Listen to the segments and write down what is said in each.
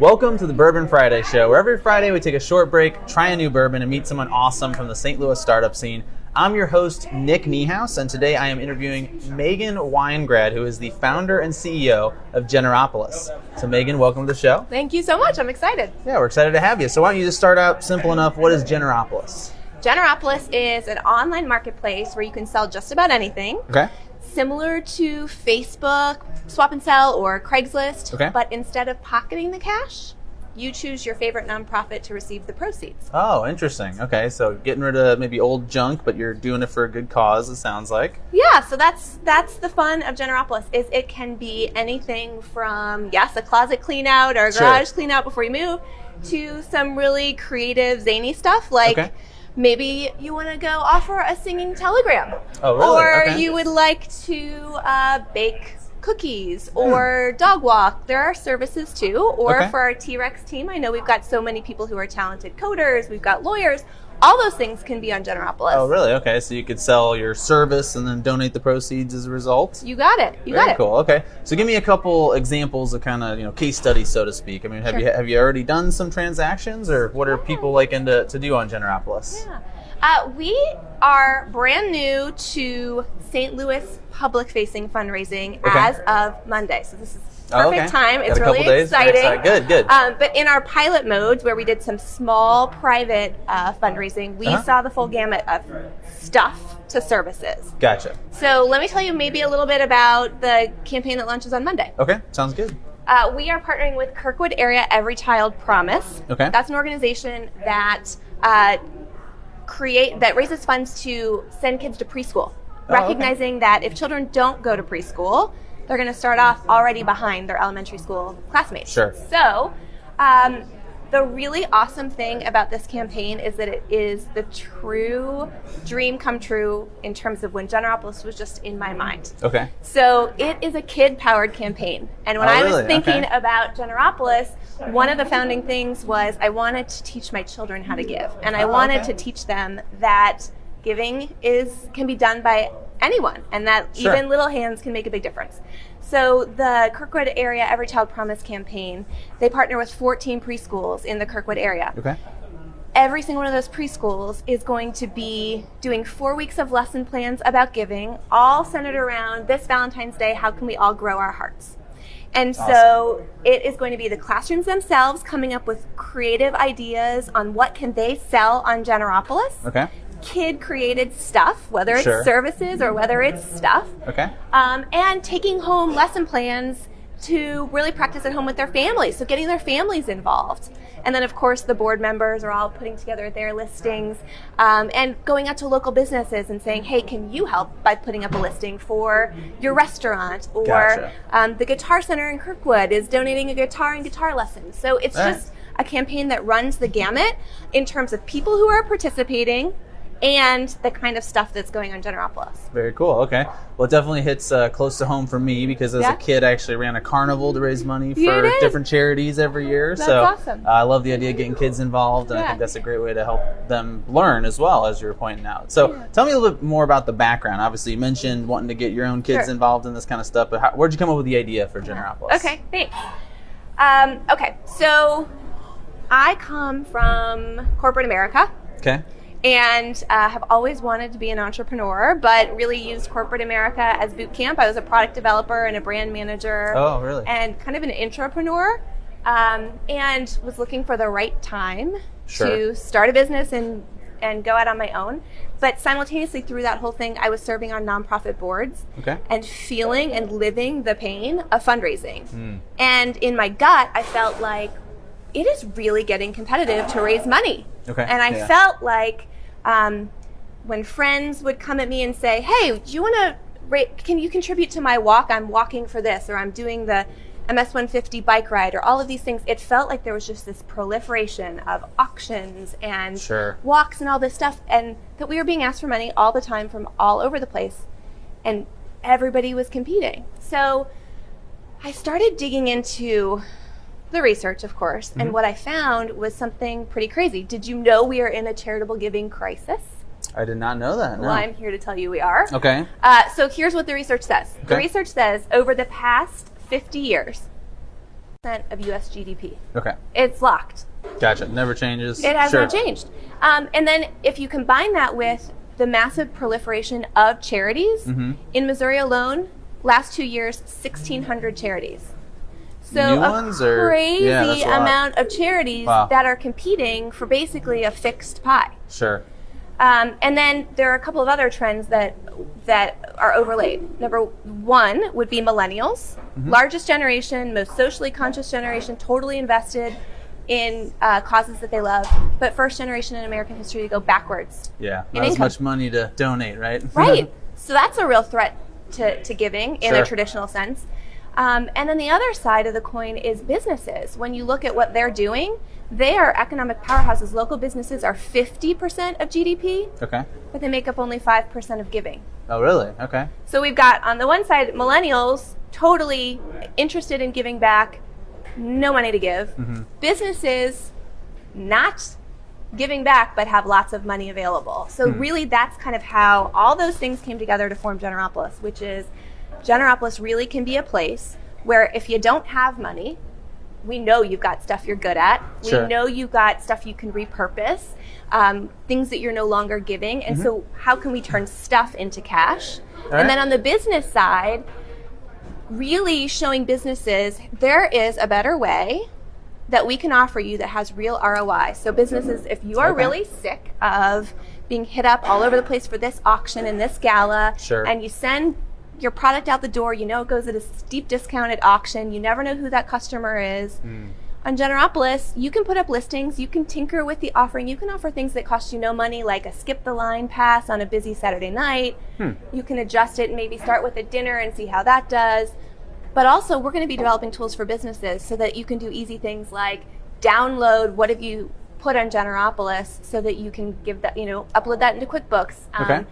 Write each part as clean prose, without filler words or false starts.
Welcome to the Bourbon Friday Show, where every Friday we take a short break, try a new bourbon, and meet someone awesome from the St. Louis startup scene. I'm your host, Nick Niehaus, and today I am interviewing Meghan Winegrad, who is the founder and CEO of Generopolis. So Meghan, welcome to the show. Thank you so much. I'm excited. Yeah, we're excited to have you. So why don't you just start out simple enough, what is Generopolis? Generopolis is an online marketplace where you can sell just about anything. Okay. Similar to Facebook, Swap and Sell, or Craigslist. Okay. But instead of pocketing the cash, you choose your favorite nonprofit to receive the proceeds. Oh, interesting. Okay, so getting rid of maybe old junk, but you're doing it for a good cause, it sounds like. Yeah, so that's the fun of Generopolis, is it can be anything from, yes, a closet clean out or a garage clean out before you move, to some really creative, zany stuff like maybe you want to go offer a singing telegram. Oh, really? Or Okay. you would like to bake cookies or dog walk. There are services too. Or for our T-Rex team, I know we've got so many people who are talented coders. We've got lawyers. All those things can be on Generopolis. Oh, really? Okay, so you could sell your service and then donate the proceeds as a result? You got it. You got it. Very cool. Okay. So give me a couple examples of kind of, case studies, so to speak. I mean, have you already done some transactions, or what are people liking to do on Generopolis? Yeah. We are brand new to St. Louis public-facing fundraising as of Monday. So this is perfect time. It's really exciting. Good. But in our pilot modes, where we did some small private fundraising, we saw the full gamut of stuff to services. Gotcha. So let me tell you maybe a little bit about the campaign that launches on Monday. Okay, sounds good. We are partnering with Kirkwood Area Every Child Promise. Okay. That's an organization that raises funds to send kids to preschool, recognizing that if children don't go to preschool, they're going to start off already behind their elementary school classmates. Sure. So the really awesome thing about this campaign is that it is the true dream come true in terms of when Generopolis was just in my mind. Okay. So it is a kid-powered campaign. And when I was thinking about Generopolis, one of the founding things was I wanted to teach my children how to give. And I wanted to teach them that giving can be done by anyone, and that even little hands can make a big difference. So the Kirkwood Area Every Child Promise campaign, they partner with 14 preschools in the Kirkwood area. Okay. Every single one of those preschools is going to be doing 4 weeks of lesson plans about giving, all centered around this Valentine's Day, how can we all grow our hearts? And so it is going to be the classrooms themselves coming up with creative ideas on what can they sell on Generopolis. Okay. Kid-created stuff, whether it's services or whether it's stuff. Okay. And taking home lesson plans to really practice at home with their families, so getting their families involved. And then, of course, the board members are all putting together their listings and going out to local businesses and saying, hey, can you help by putting up a listing for your restaurant? Or the Guitar Center in Kirkwood is donating a guitar and guitar lessons. So it's just a campaign that runs the gamut in terms of people who are participating and the kind of stuff that's going on Generopolis. Very cool. Okay. Well, it definitely hits close to home for me because as a kid, I actually ran a carnival to raise money for different charities every year. That's awesome. I love the idea of getting kids involved, and I think that's a great way to help them learn as well, as you were pointing out. So tell me a little bit more about the background. Obviously, you mentioned wanting to get your own kids involved in this kind of stuff, but where'd you come up with the idea for Generopolis? Okay, thanks. So I come from corporate America. Okay. And have always wanted to be an entrepreneur, but really used corporate America as boot camp. I was a product developer and a brand manager. Oh, really? And kind of an intrapreneur, and was looking for the right time to start a business and go out on my own. But simultaneously through that whole thing, I was serving on nonprofit boards and feeling and living the pain of fundraising. And in my gut, I felt like it is really getting competitive to raise money. And I felt like when friends would come at me and say, hey, do you want to, can you contribute to my walk? I'm walking for this, or I'm doing the MS-150 bike ride, or all of these things. It felt like there was just this proliferation of auctions and walks and all this stuff, and that we were being asked for money all the time from all over the place, and everybody was competing. So I started digging into the research, of course, and what I found was something pretty crazy. Did you know we are in a charitable giving crisis? I did not know that. No. Well, I'm here to tell you we are. Okay. So here's what the research says. The research says over the past 50 years, of US GDP. Okay. It's locked. Gotcha. Never changes. It has not changed. And then if you combine that with the massive proliferation of charities, in Missouri alone, last 2 years, 1,600 charities. So New a ones crazy that's a lot. amount of charities that are competing for basically a fixed pie. Sure. And then there are a couple of other trends that are overlaid. Number one would be millennials, largest generation, most socially conscious generation, totally invested in causes that they love, but first generation in American history to go backwards. Yeah, in not as income. much money to donate, right? Right. So that's a real threat to giving in Sure. a traditional sense. And then the other side of the coin is businesses. When you look at what they're doing, they are economic powerhouses. Local businesses are 50% of GDP, Okay. but they make up only 5% of giving. Oh, really? Okay. So we've got, on the one side, millennials totally interested in giving back, no money to give. Businesses not giving back, but have lots of money available. So really that's kind of how all those things came together to form Generopolis, which is Generopolis really can be a place where if you don't have money, we know you've got stuff you're good at. Sure. We know you've got stuff you can repurpose, things that you're no longer giving. And so how can we turn stuff into cash? All right. And then on the business side, really showing businesses there is a better way that we can offer you that has real ROI. So businesses, if you are really sick of being hit up all over the place for this auction and this gala, Sure. and you send your product out the door, you know it goes at a steep discount at auction, you never know who that customer is. On Generopolis, you can put up listings, you can tinker with the offering, you can offer things that cost you no money, like a skip the line pass on a busy Saturday night. You can adjust it and maybe start with a dinner and see how that does. But also, we're going to be developing tools for businesses so that you can do easy things like download what have you put on Generopolis so that you can give that, upload that into QuickBooks. Okay.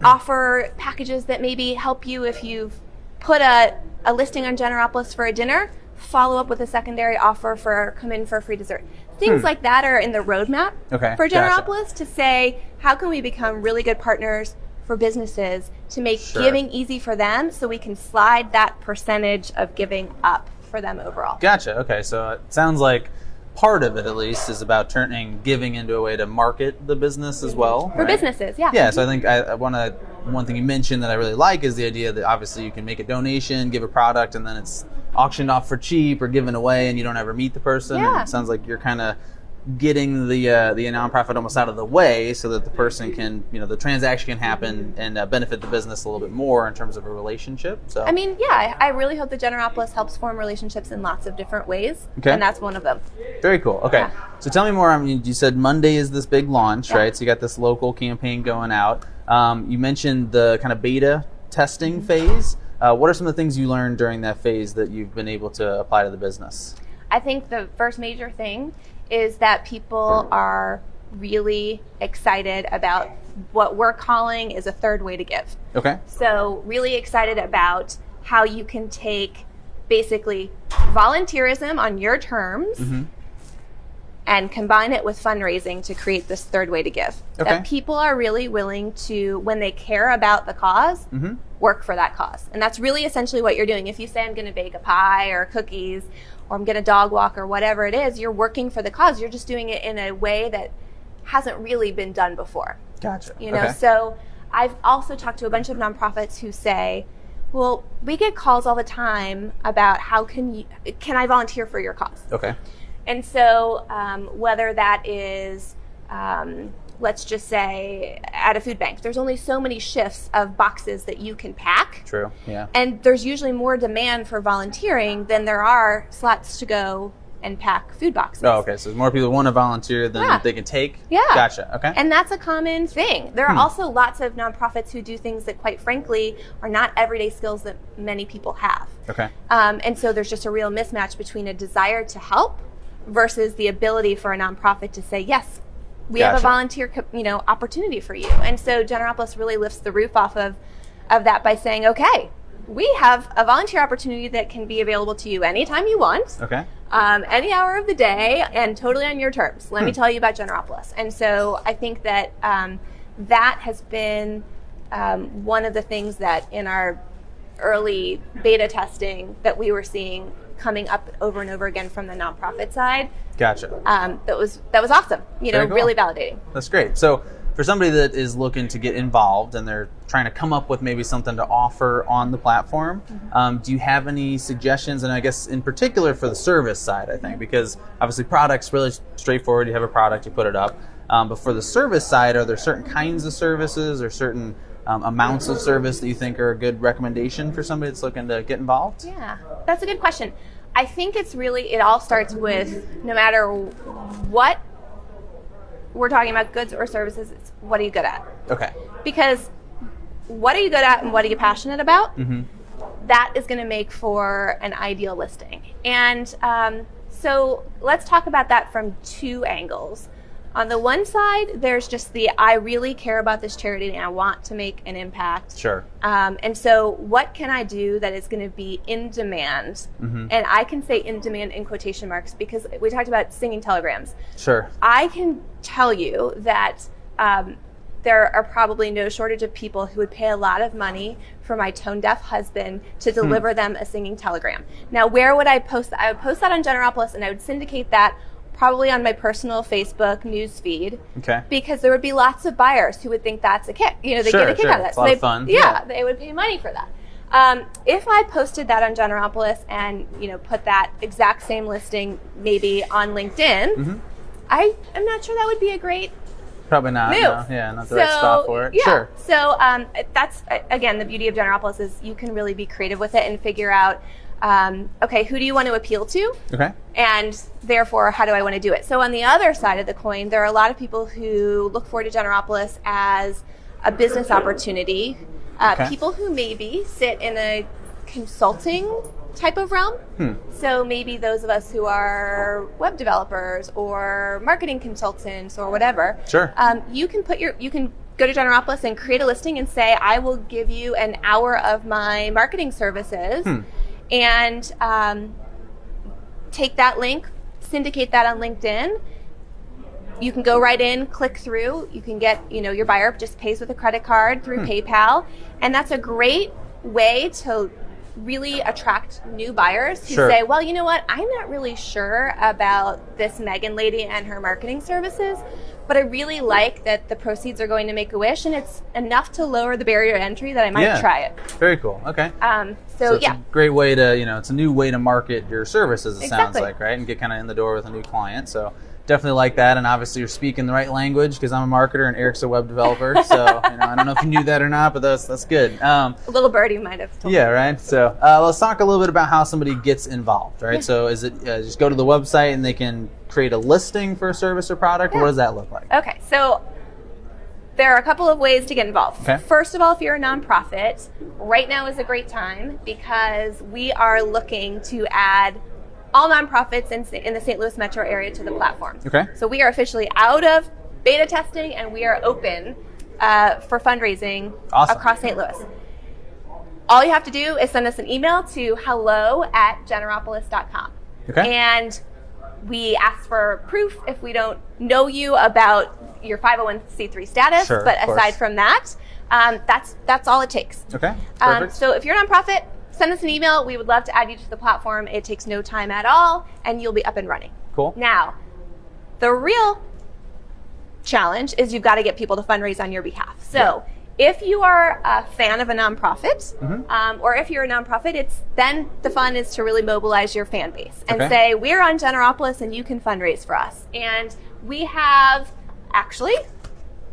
Offer packages that maybe help you if you've put a listing on Generopolis for a dinner, follow up with a secondary offer for come in for a free dessert. Things like that are in the roadmap for Generopolis to say, how can we become really good partners for businesses to make giving easy for them so we can slide that percentage of giving up for them overall. Gotcha. Okay, so it sounds like part of it, at least, is about turning giving into a way to market the business as well. For businesses, yeah. Yeah, so I think one thing you mentioned that I really like is the idea that obviously you can make a donation, give a product, and then it's auctioned off for cheap or given away and you don't ever meet the person. Yeah. And it sounds like you're kind of getting the nonprofit almost out of the way so that the person can, the transaction can happen and benefit the business a little bit more in terms of a relationship. So I mean, yeah, I really hope that Generopolis helps form relationships in lots of different ways, and that's one of them. Very cool. Okay, Yeah. So tell me more. I mean, you said Monday is this big launch, right? So you got this local campaign going out. You mentioned the kind of beta testing phase. What are some of the things you learned during that phase that you've been able to apply to the business? I think the first major thing is that people are really excited about what we're calling is a third way to give. Okay. So really excited about how you can take basically volunteerism on your terms and combine it with fundraising to create this third way to give. Okay. That people are really willing to, when they care about the cause, work for that cause. And that's really essentially what you're doing. If you say, I'm going to bake a pie or cookies, or I'm going to dog walk or whatever it is, you're working for the cause. You're just doing it in a way that hasn't really been done before. Gotcha. So I've also talked to a bunch of nonprofits who say, well, we get calls all the time about can I volunteer for your cause? Okay. And so whether that is, let's just say at a food bank, there's only so many shifts of boxes that you can pack. True. Yeah. And there's usually more demand for volunteering than there are slots to go and pack food boxes. Oh, okay. So more people want to volunteer than they can take? Yeah. Gotcha. Okay. And that's a common thing. There are also lots of nonprofits who do things that, quite frankly, are not everyday skills that many people have. Okay. And so there's just a real mismatch between a desire to help versus the ability for a nonprofit to say, yes, we have a volunteer opportunity for you. And so Generopolis really lifts the roof off of that by saying, okay, we have a volunteer opportunity that can be available to you anytime you want. Okay. Any hour of the day and totally on your terms. Let me tell you about Generopolis. And so I think that that has been one of the things that in our early beta testing that we were seeing coming up over and over again from the nonprofit side. Gotcha. That was awesome. Cool. Really validating. That's great. So for somebody that is looking to get involved and they're trying to come up with maybe something to offer on the platform, do you have any suggestions? And I guess in particular for the service side, I think, because obviously product's really straightforward. You have a product, you put it up. But for the service side, are there certain kinds of services or certain amounts of service that you think are a good recommendation for somebody that's looking to get involved? Yeah, that's a good question. I think it all starts with, no matter what we're talking about, goods or services, it's what are you good at? Okay. Because what are you good at and what are you passionate about? That is going to make for an ideal listing. And so let's talk about that from two angles. On the one side, there's just I really care about this charity and I want to make an impact. Sure. And so what can I do that is going to be in demand? And I can say in demand in quotation marks because we talked about singing telegrams. Sure. I can tell you that there are probably no shortage of people who would pay a lot of money for my tone-deaf husband to deliver them a singing telegram. Now, where would I post that? I would post that on Generopolis and I would syndicate that probably on my personal Facebook news feed. Okay. Because there would be lots of buyers who would think that's a kick. They get a kick out of that. It's a lot of fun. Yeah, they would pay money for that. If I posted that on Generopolis and put that exact same listing maybe on LinkedIn, I'm not sure that would be a great probably not move. No. Yeah, not the right spot for it. Yeah. Sure. So that's again the beauty of Generopolis is you can really be creative with it and figure out okay, who do you want to appeal to? Okay. And therefore, how do I want to do it? So on the other side of the coin, there are a lot of people who look forward to Generopolis as a business opportunity. People who maybe sit in a consulting type of realm. So maybe those of us who are web developers or marketing consultants or whatever. Sure. You can go to Generopolis and create a listing and say, I will give you an hour of my marketing services. And take that link, syndicate that on LinkedIn. You can go right in, click through. You can get, your buyer just pays with a credit card through PayPal. And that's a great way to really attract new buyers who say, well, you know what? I'm not really sure about this Meghan lady and her marketing services, but I really like that the proceeds are going to Make-A-Wish, and it's enough to lower the barrier to entry that I might try it. Very cool. Okay. So it's a great way to, it's a new way to market your services, it sounds like, right? And get kind of in the door with a new client. So definitely like that. And obviously you're speaking the right language because I'm a marketer and Eric's a web developer. So, I don't know if you knew that or not, but that's good. A little birdie might have told me. Right. So let's talk a little bit about how somebody gets involved, right? So is it just go to the website and they can create a listing for a service or product? Or what does that look like? Okay. So there are a couple of ways to get involved. Okay. First of all, if you're a nonprofit, right now is a great time because we are looking to add all nonprofits in the St. Louis metro area to the platform. Okay. So we are officially out of beta testing and we are open for fundraising across St. Louis. All you have to do is send us an email to hello@generopolis.com. Okay. And we ask for proof if we don't know you about your 501c3 status. Sure, but aside from that, that's all it takes. Okay. So if you're a nonprofit, send us an email. We would love to add you to the platform. It takes no time at all, and you'll be up and running. Cool. Now, the real challenge is you've got to get people to fundraise on your behalf. So if you are a fan of a nonprofit, or if you're a nonprofit, then the fun is to really mobilize your fan base and say, we're on Generopolis and you can fundraise for us. And we have actually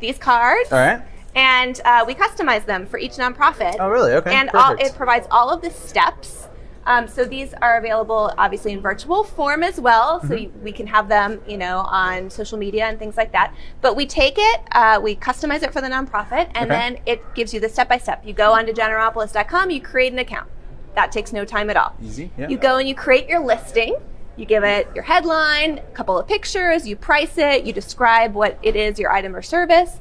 these cards. All right. And we customize them for each nonprofit. Oh, really? Okay. And it provides all of the steps. So these are available, obviously, in virtual form as well. So we can have them, on social media and things like that. But we take it, we customize it for the nonprofit, and then it gives you the step-by-step. You go onto generopolis.com, you create an account. That takes no time at all. Easy. Yeah. You go and you create your listing. You give it your headline, a couple of pictures, you price it, you describe what it is, your item or service.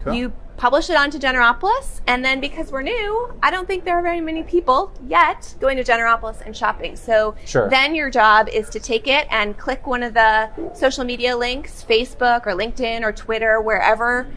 Cool. You publish it onto Generopolis, and then because we're new, I don't think there are very many people yet going to Generopolis and shopping. So then your job is to take it and click one of the social media links, Facebook or LinkedIn or Twitter, whatever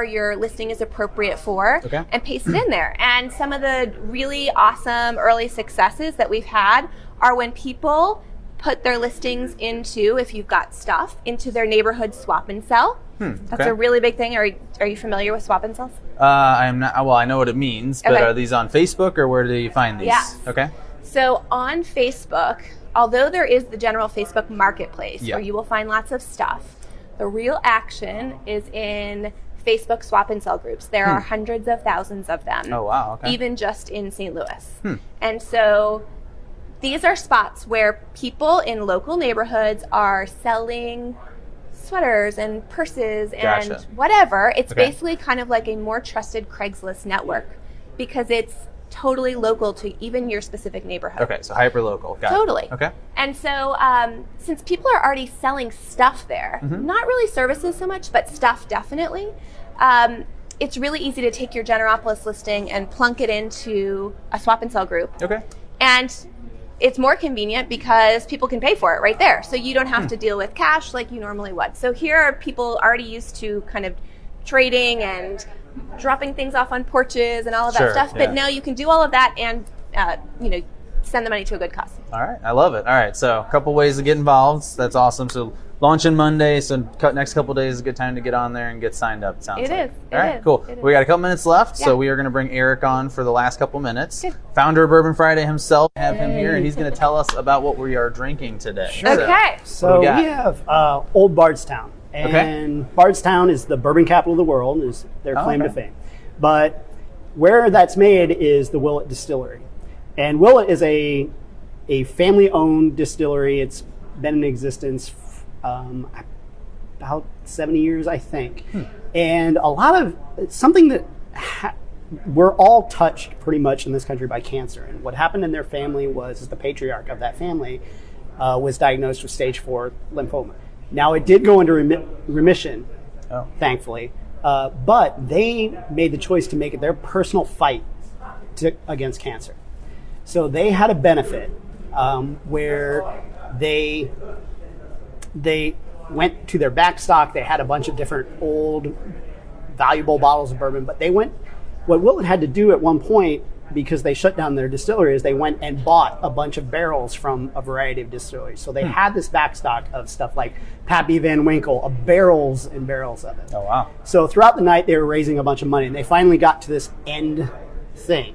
your listing is appropriate for, and paste it in there. And some of the really awesome early successes that we've had are when people put their listings into, if you've got stuff, into their neighborhood swap and sell. That's a really big thing. Are you familiar with swap and sells? I'm not. Well, I know what it means, but are these on Facebook or where do you find these? Yes. Okay. So on Facebook, although there is the general Facebook marketplace where you will find lots of stuff, the real action is in Facebook swap and sell groups. There are hundreds of thousands of them. Oh, wow. Okay. Even just in St. Louis. And so these are spots where people in local neighborhoods are selling sweaters and purses and whatever. It's basically kind of like a more trusted Craigslist network because it's totally local to even your specific neighborhood. Okay, so hyper local. Got Totally. it. Okay. And so since people are already selling stuff there, not really services so much, but stuff definitely, it's really easy to take your Generopolis listing and plunk it into a swap and sell group. Okay. And it's more convenient because people can pay for it right there. So you don't have to deal with cash like you normally would. So here are people already used to kind of trading and dropping things off on porches and all of that stuff. But now you can do all of that and, send the money to a good cause. All right. I love it. All right. So a couple ways to get involved. That's awesome. So launching Monday. So next couple days is a good time to get on there and get signed up. It sounds like. All right. Cool. We got a couple minutes left. So we are going to bring Eric on for the last couple minutes. Good. Founder of Bourbon Friday himself. Have him here and he's going to tell us about what we are drinking today. Sure. Okay. So we have Old Bardstown. And Bardstown is the bourbon capital of the world, is their claim to fame. But where that's made is the Willett Distillery. And Willett is a family-owned distillery. It's been in existence about 70 years, I think. And a lot of something that we're all touched pretty much in this country by cancer. And what happened in their family was the patriarch of that family was diagnosed with stage 4 lymphoma. Now, it did go into remission, thankfully, but they made the choice to make it their personal fight against cancer. So they had a benefit where they went to their back stock. They had a bunch of different old, valuable bottles of bourbon, but what Willett had to do at one point, because they shut down their distillery, is they went and bought a bunch of barrels from a variety of distilleries. So they had this backstock of stuff like Pappy Van Winkle, barrels and barrels of it. Oh, wow. So throughout the night, they were raising a bunch of money, and they finally got to this end thing,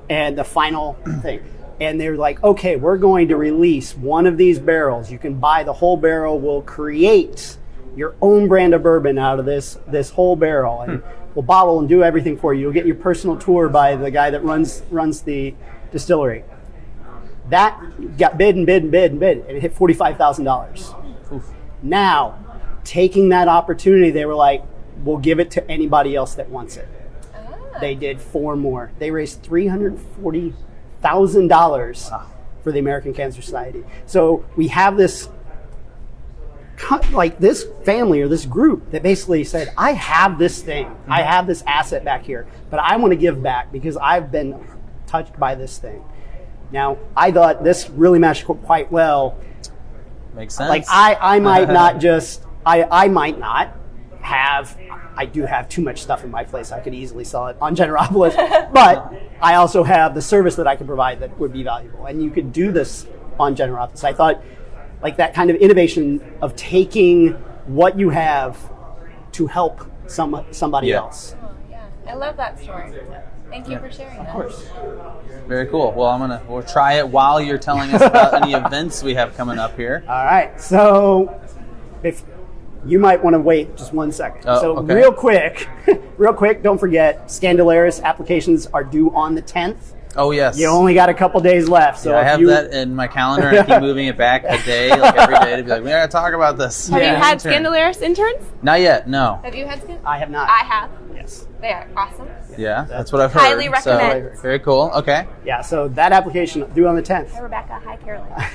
and the final thing. And they're like, okay, we're going to release one of these barrels. You can buy the whole barrel. We'll create your own brand of bourbon out of this whole barrel. And we'll bottle and do everything for you. You'll get your personal tour by the guy that runs the distillery. That got bid and bid and bid and bid, and it hit $45,000. Now, taking that opportunity, they were like, we'll give it to anybody else that wants it. They did 4 more. They raised $340,000 for the American Cancer Society. So we have this family or this group that basically said, I have this thing. I have this asset back here, but I want to give back because I've been touched by this thing. Now, I thought this really matched quite well. Makes sense. Like I might not just, I might not have, I do have too much stuff in my place. I could easily sell it on Generopolis, but I also have the service that I could provide that would be valuable. And you could do this on Generopolis. I thought like that kind of innovation of taking what you have to help somebody else. Oh, yeah. I love that story. Thank you for sharing that. Of course. Very cool. Well, we'll try it while you're telling us about any events we have coming up here. All right. So if you might want to wait just 1 second. Real quick, don't forget, Scandalaris applications are due on the 10th. Oh, yes. You only got a couple days left. So I have that in my calendar, and I keep moving it back a day, like every day, to be like, we got to talk about this. Have you had Scandalaris interns? Not yet, no. Have you had Scandalaris? I have not. I have. Yes. They are awesome. Yeah, that's what I've heard. Highly recommend. So, very cool. Okay. Yeah, so that application due on the 10th. Hi, Rebecca. Hi, Caroline.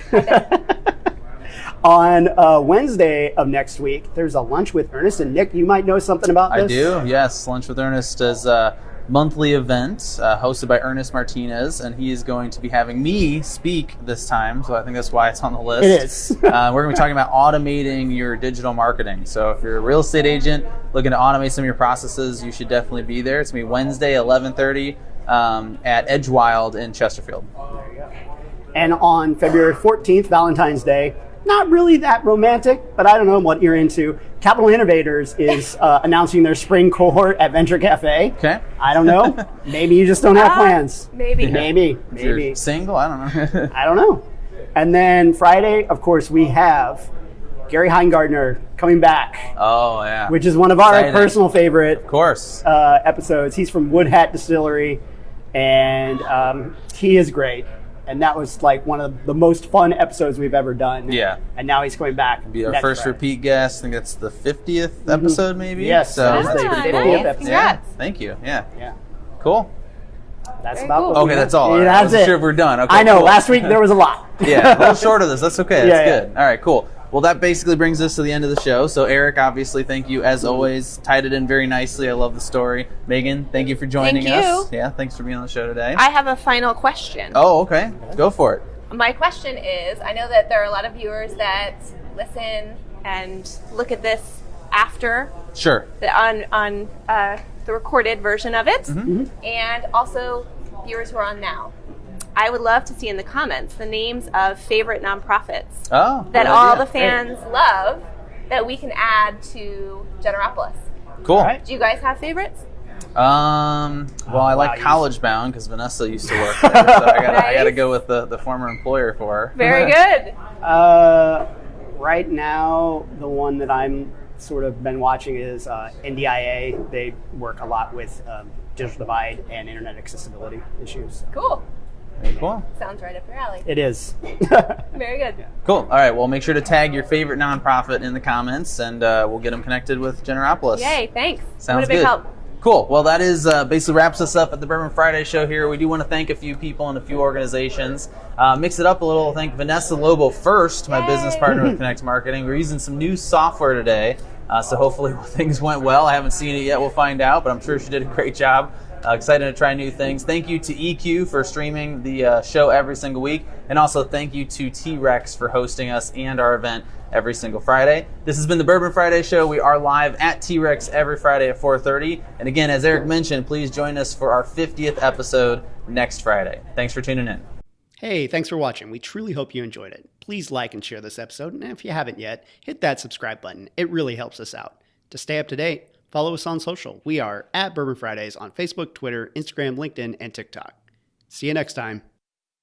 On Wednesday of next week, there's a Lunch with Ernest. And Nick, you might know something about this. I do, yes. Lunch with Ernest is a monthly event hosted by Ernest Martinez, and he is going to be having me speak this time, so I think that's why it's on the list. It is. We're going to be talking about automating your digital marketing. So if you're a real estate agent looking to automate some of your processes, you should definitely be there. It's going to be Wednesday, 11:30 at Edgewild in Chesterfield. There you go. And on February 14th, Valentine's Day, not really that romantic, but I don't know what you're into. Capital Innovators is announcing their spring cohort at Venture Cafe. Okay. I don't know. Maybe you just don't have plans. Maybe. Maybe. If you're single, I don't know. I don't know. And then Friday, of course, we have Gary Heingardner coming back. Oh, yeah. Which is one of our Exciting. personal favorite Of course. episodes. He's from Wood Hat Distillery, and he is great. And that was like one of the most fun episodes we've ever done. Yeah. And now he's coming back. Be our next first Friday. repeat guest. I think that's the 50th episode, maybe. Yes, So that is that's the pretty 50th cool. episode. Yeah. Congrats. Thank you. Yeah. Yeah. Cool. That's Very about cool. what we Okay, got. that's all. Yeah, All right. I that's wasn't it. sure if we're done. Okay. I know. Cool. Last week there was a lot. Yeah, a little short of this. That's okay. That's Yeah, good. All right, cool. Well, that basically brings us to the end of the show. So, Eric, obviously, thank you as always. Tied it in very nicely. I love the story. Megan, thank you for joining Thank us. you. Yeah, thanks for being on the show today. I have a final question. Oh, okay. Go for it. My question is, I know that there are a lot of viewers that listen and look at this after Sure. on the recorded version of it, Mm-hmm. and also viewers who are on now. I would love to see in the comments the names of favorite nonprofits Oh, that good all idea. the fans love that we can add to Generopolis. Cool. All right. Do you guys have favorites? Well, I like wow, College Bound because Vanessa used to work there, so I gotta Nice. go with the former employer for her. Very good. Right now, the one that I'm sort of been watching is NDIA. They work a lot with digital divide and internet accessibility issues. Cool. Very cool. Sounds right up your alley. It is. Very good. Cool. All right. Well, make sure to tag your favorite nonprofit in the comments, and we'll get them connected with Generopolis. Yay, thanks. Sounds what a big good. help. Cool. Well, that is basically wraps us up at the Bourbon Friday Show here. We do want to thank a few people and a few organizations. Mix it up a little. Thank Vanessa Lobo first, my Yay. business partner with Connect Marketing. We're using some new software today, so hopefully things went well. I haven't seen it yet. We'll find out, but I'm sure she did a great job. Excited to try new things. Thank you to EQ for streaming the show every single week. And also thank you to T-Rex for hosting us and our event every single Friday. This has been the Bourbon Friday Show. We are live at T-Rex every Friday at 4:30. And again, as Eric mentioned, please join us for our 50th episode next Friday. Thanks for tuning in. Hey, thanks for watching. We truly hope you enjoyed it. Please like and share this episode. And if you haven't yet, hit that subscribe button. It really helps us out. To stay up to date, follow us on social. We are at Bourbon Fridays on Facebook, Twitter, Instagram, LinkedIn, and TikTok. See you next time.